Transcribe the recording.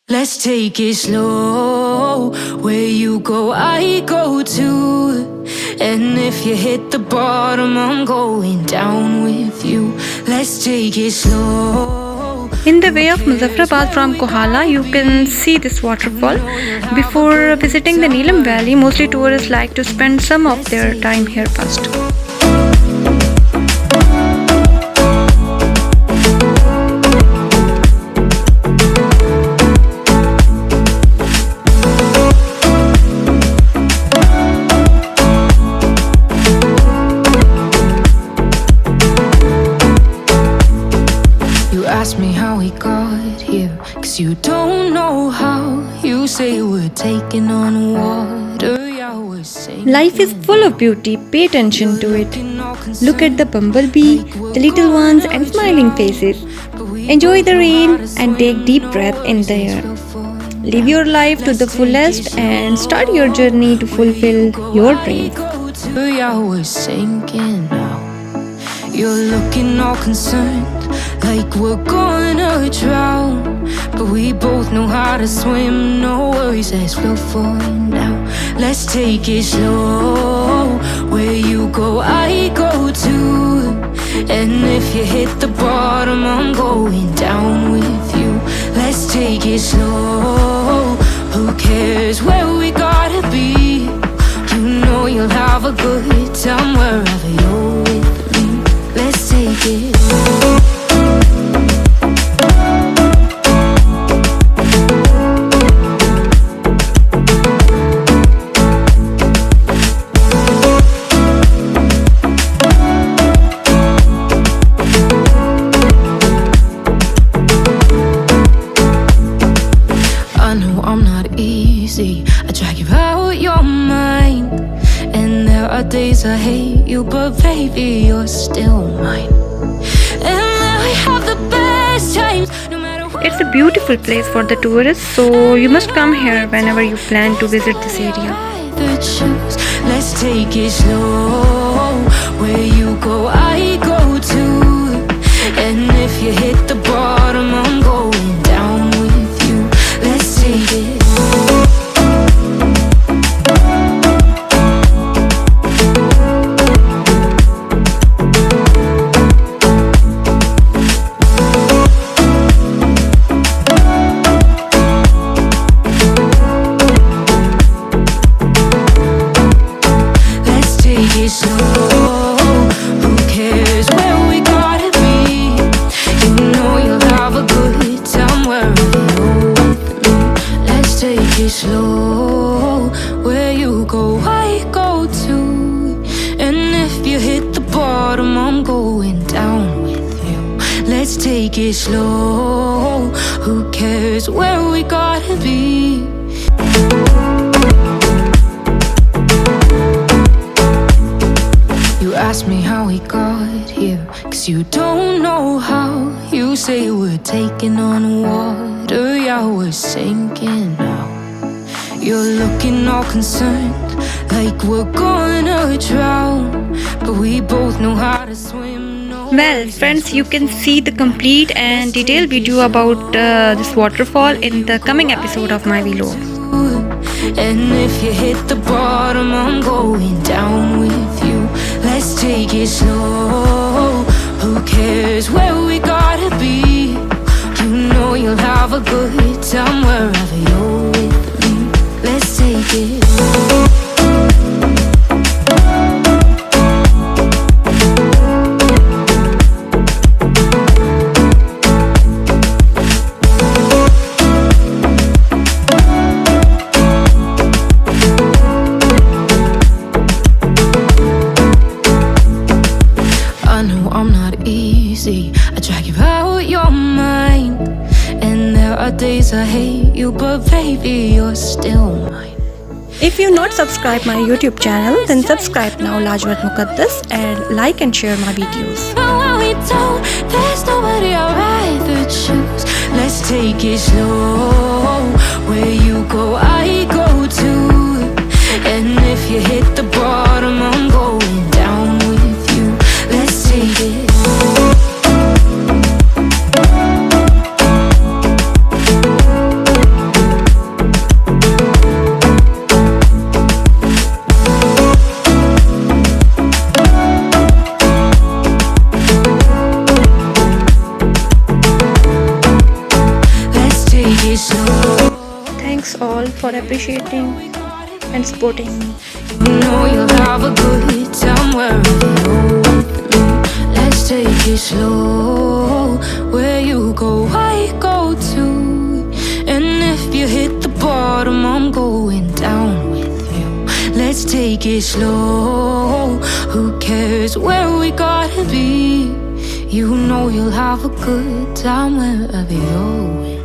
Let's take it slow. Where you go, I go too. And if you hit the bottom, I'm going down with you. Let's take it slow. In the way of Muzaffarabad from Kohala, you can see this waterfall. Before visiting the Jehlum Valley, mostly tourists like to spend some of their time here first. Ask me how we got here, 'cause you don't know how. You say we're taking on water, yeah, we're sinking. Life is full of beauty, pay attention to it. Look at the bumblebee, the little ones and smiling faces. Enjoy the rain and take deep breath in the air. Live your life to the fullest and start your journey to fulfill your dreams. Yeah, we're sinking now. You're looking all concerned, like we're gonna drown. But we both know how to swim, no worries, let's float forward now. Let's take it slow. Where you go, I go too. And if you hit the bottom, I'm going down with you. Let's take it slow. Who cares where we gotta be? You know you'll have a good time wherever you're with me. Let's take it. I drag you out your mind, and there are days I hate you, but baby, you're still mine. And we have the best times, no matter what. It's a beautiful place for the tourists, so you must come here whenever you plan to visit this area. Let's take it slow. Where you go, I go too. And if you hit the bottom, I'm going down with you. Let's take it. Slow, where you go, I go too. And if you hit the bottom, I'm going down with you. Let's take it slow. Who cares where we gotta be? You ask me how we got here, 'cause you don't know how. You say we're taking on water, yeah, we're sinking now. You're looking all concerned, like we're gonna drown. But we both know how to swim. Well, friends, you can see the complete and detailed video about this waterfall in the coming episode of my vlog. And if you hit the bottom, I'm going down with you. Let's take it slow. Who cares where we gotta be? You know you'll have a good time wherever you're with me. Let's take it. I know I'm not easy. I drag you out your mind, and there are days I hate you, but baby, you're still mine. If you're not subscribed my YouTube channel, then subscribe now, Lajwerd Muqadas, and like and share my videos. There's nobody I'd rather choose. Let's take it slow. Where you go, I go too. And if you hit the bottom, I'm going down with you. Let's take it. all for appreciating and supporting me. You know you'll have a good time wherever you're with me. Let's take it slow. Where you go, I go too. And if you hit the bottom, I'm going down with you. Let's take it slow. Who cares where we gotta be? You know you'll have a good time wherever you're with me.